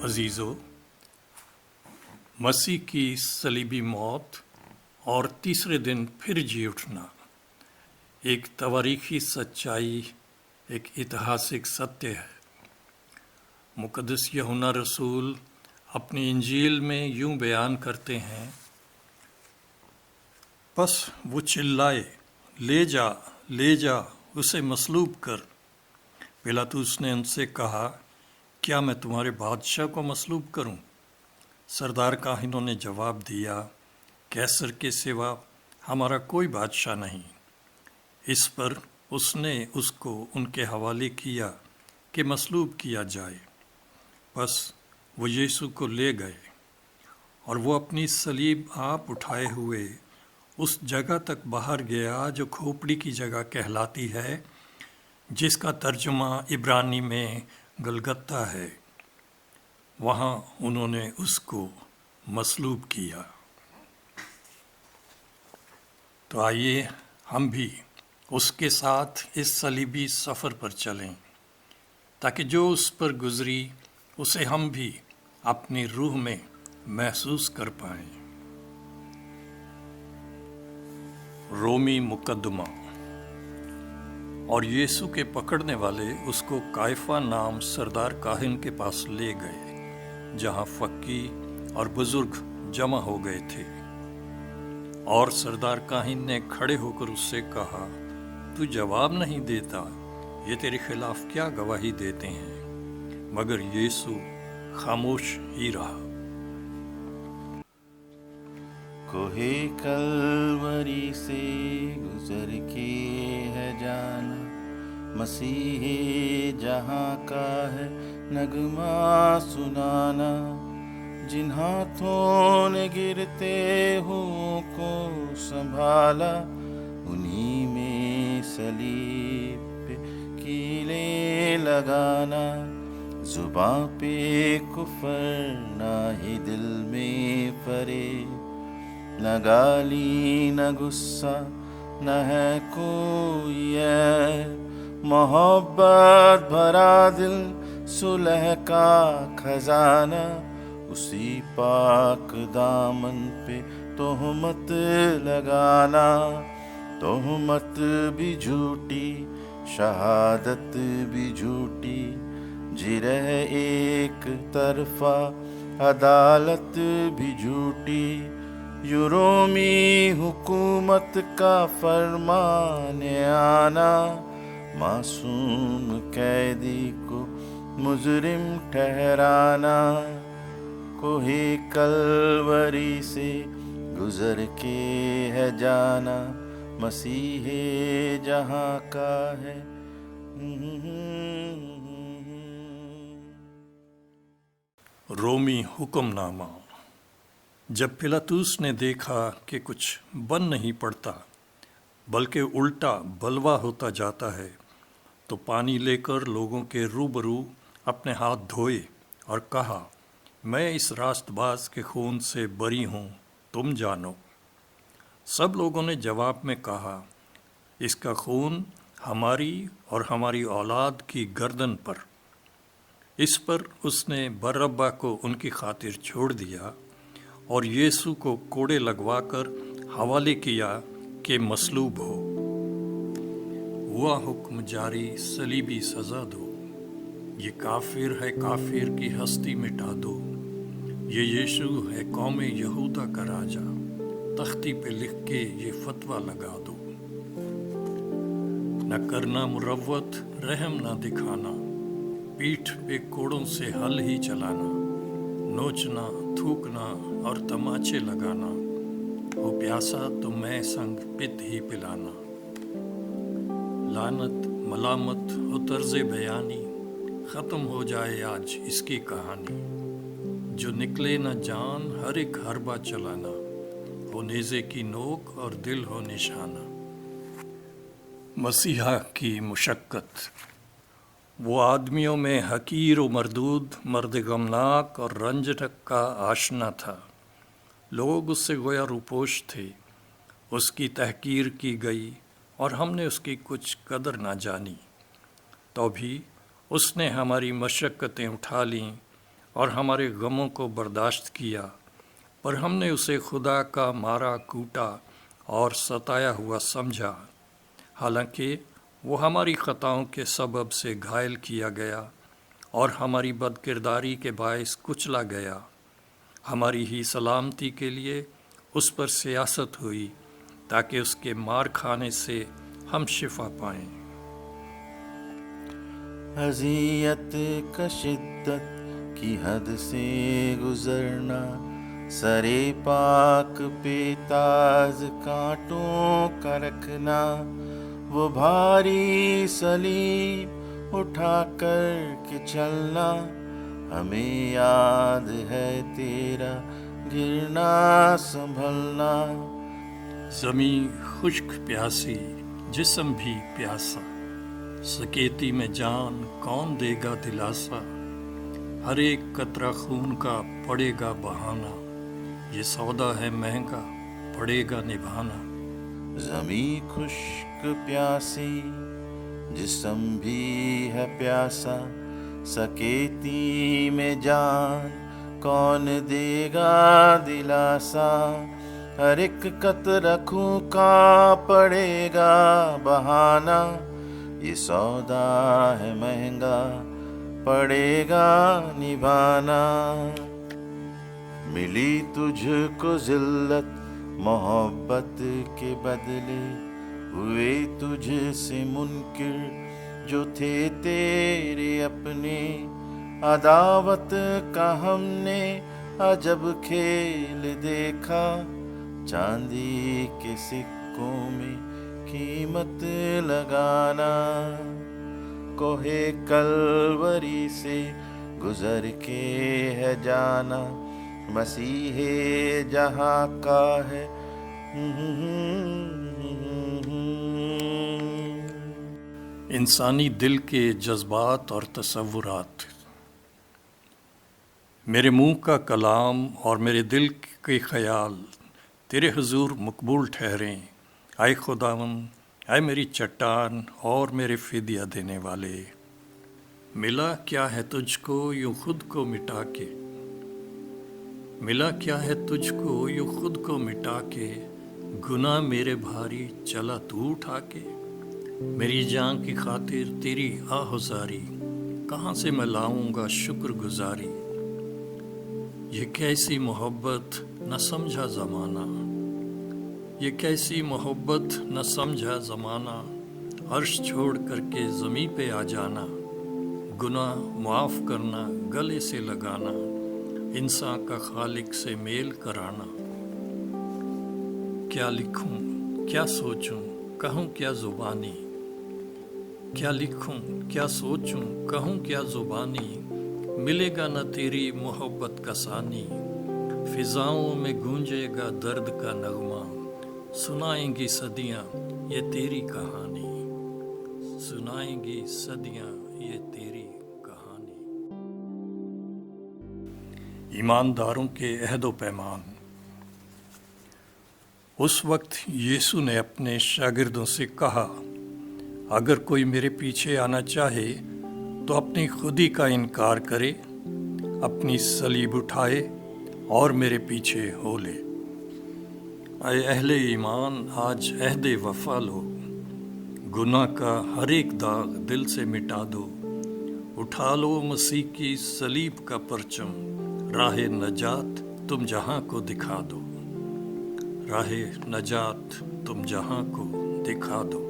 عزیزو، مسیح کی صلیبی موت اور تیسرے دن پھر جی اٹھنا ایک تاریخی سچائی، ایک اتہاسک ستیہ ہے۔ مقدس یوحنا رسول اپنی انجیل میں یوں بیان کرتے ہیں، پس وہ چلائے، لے جا لے جا، اسے مصلوب کر۔ پیلاطس نے ان سے کہا، کیا میں تمہارے بادشاہ کو مصلوب کروں؟ سردار کاہنوں نے جواب دیا، کیسر کے سوا ہمارا کوئی بادشاہ نہیں۔ اس پر اس نے اس کو ان کے حوالے کیا کہ مصلوب کیا جائے۔ بس وہ یسوع کو لے گئے اور وہ اپنی صلیب آپ اٹھائے ہوئے اس جگہ تک باہر گیا جو کھوپڑی کی جگہ کہلاتی ہے، جس کا ترجمہ عبرانی میں گلگتہ ہے۔ وہاں انہوں نے اس کو مصلوب کیا۔ تو آئیے ہم بھی اس کے ساتھ اس صلیبی سفر پر چلیں، تاکہ جو اس پر گزری اسے ہم بھی اپنی روح میں محسوس کر پائیں۔ رومی مقدمہ۔ اور یسوع کے پکڑنے والے اس کو قیافہ نام سردار کاہن کے پاس لے گئے، جہاں فقی اور بزرگ جمع ہو گئے تھے۔ اور سردار کاہن نے کھڑے ہو کر اس سے کہا، تو جواب نہیں دیتا، یہ تیرے خلاف کیا گواہی دیتے ہیں؟ مگر یسوع خاموش ہی رہا۔ کوہ کلوری سے گزر کے ہے جانا، مسیح جہاں کا ہے نغمہ سنانا، جن ہاتھوں نے گرتے ہوں کو سنبھالا، انہی میں صلیب پہ کیلیں لگانا، زباں پہ کفر نہ ہی دل میں فریب، نہ گالی نہ غصہ نہ ہے کوئی عیب، محبت بھرا دل صلح کا خزانہ، اسی پاک دامن پہ تہمت لگانا، تہمت بھی جھوٹی شہادت بھی جھوٹی، جرح ایک طرفہ عدالت بھی جھوٹی، یوں رومی حکومت کا فرمان آنا، معصوم قیدی کو مجرم ٹھہرانا، کوہ کلوری سے گزر کے ہے جانا، مسیح جہاں کا ہے۔ رومی حکم نامہ۔ جب پیلاطس نے دیکھا کہ کچھ بن نہیں پڑتا بلکہ الٹا بلوا ہوتا جاتا ہے، تو پانی لے کر لوگوں کے روبرو اپنے ہاتھ دھوئے اور کہا، میں اس راست باز کے خون سے بری ہوں، تم جانو۔ سب لوگوں نے جواب میں کہا، اس کا خون ہماری اور ہماری اولاد کی گردن پر۔ اس پر اس نے برابا کو ان کی خاطر چھوڑ دیا اور یسوع کو کوڑے لگوا کر حوالے کیا کہ مصلوب ہو۔ ہوا حکم جاری، صلیبی سزا دو، یہ کافر ہے، کافر کی ہستی مٹا دو، یہ یسوع ہے قوم یہودا کا راجا، تختی پہ لکھ کے یہ فتویٰ لگا دو۔ نہ کرنا مروت، رحم نہ دکھانا، پیٹھ پہ کوڑوں سے ہل ہی چلانا، نوچنا، تھوکنا اور تماچے لگانا، ہو پیاسا تو میں سنگ پت ہی پلانا۔ لعنت، ملامت ہو طرز بیانی، ختم ہو جائے آج اس کی کہانی، جو نکلے نہ جان ہر ایک حربہ چلانا، ہو نیزے کی نوک اور دل ہو نشانہ۔ مسیحا کی مشقت۔ وہ آدمیوں میں حقیر و مردود، مرد غمناک اور رنجناک کا آشنا تھا۔ لوگ اس سے گویا روپوش تھے، اس کی تحقیر کی گئی اور ہم نے اس کی کچھ قدر نہ جانی۔ تو بھی اس نے ہماری مشقتیں اٹھا لیں اور ہمارے غموں کو برداشت کیا، پر ہم نے اسے خدا کا مارا کوٹا اور ستایا ہوا سمجھا، حالانکہ وہ ہماری خطاؤں کے سبب سے گھائل کیا گیا اور ہماری بد کرداری کے باعث کچلا گیا۔ ہماری ہی سلامتی کے لیے اس پر سیاست ہوئی تاکہ اس کے مار کھانے سے ہم شفا پائیں۔ اذیت کا شدت کی حد سے گزرنا، سرے پاک پہ تاز کانٹوں کا رکھنا، وہ بھاری صلیب اٹھا کر کے چلنا، ہمیں یاد ہے تیرا گرنا سنبھلنا۔ زمیں خشک پیاسی، جسم بھی پیاسا، سکیتی میں جان کون دے گا دلاسا، ہر ایک قطرہ خون کا پڑے گا بہانا، یہ سودا ہے مہنگا پڑے گا نبھانا۔ زمیں خشک پیاسی، جسم بھی ہے پیاسا، سکیتی میں جان کون دے گا دلاسا، ہر ایک قطرہ خون کا پڑے گا بہانا، یہ سودا ہے مہنگا پڑے گا نبھانا۔ ملی تجھ کو ذلت محبت کے بدلے، ہوئے تجھ سے منکر جو تھے تیرے اپنے، عداوت کا ہم نے عجب کھیل دیکھا، چاندی کے سکوں میں قیمت لگانا، کوہ کلوری سے گزر کے ہے جانا، مسیح جہاں کا ہے۔ انسانی دل کے جذبات اور تصورات۔ میرے منہ کا کلام اور میرے دل کے خیال تیرے حضور مقبول ٹھہریں، اے خداوند، اے میری چٹان اور میرے فدیہ دینے والے۔ ملا کیا ہے تجھ کو یوں خود کو مٹا کے، ملا کیا ہے تجھ کو یوں خود کو مٹا کے، گناہ میرے بھاری چلا تو اٹھا کے، میری جان کی خاطر تیری آہذاری، کہاں سے میں لاؤں گا شکر گزاری، یہ کیسی محبت نہ سمجھا زمانہ، یہ کیسی محبت نہ سمجھا زمانہ، عرش چھوڑ کر کے زمیں پہ آ جانا، گناہ معاف کرنا گلے سے لگانا، انسان کا خالق سے میل کرانا۔ کیا لکھوں کیا سوچوں کہوں کیا زبانی، کیا لکھوں کیا سوچوں کہوں کیا زبانی، ملے گا نہ تیری محبت کا ثانی، فضاؤں میں گونجے گا درد کا نغمہ، سنائیں گی صدیاں یہ تیری کہانی، سنائیں گی صدیاں یہ تیری کہانی۔ ایمانداروں کے عہد و پیمان۔ اس وقت یسوع نے اپنے شاگردوں سے کہا، اگر کوئی میرے پیچھے آنا چاہے تو اپنی خودی کا انکار کرے، اپنی صلیب اٹھائے اور میرے پیچھے ہو لے۔ اے اہل ایمان، آج عہد وفا لو، گناہ کا ہر ایک داغ دل سے مٹا دو، اٹھا لو مسیح کی صلیب کا پرچم، راہ نجات تم جہاں کو دکھا دو، راہ نجات تم جہاں کو دکھا دو۔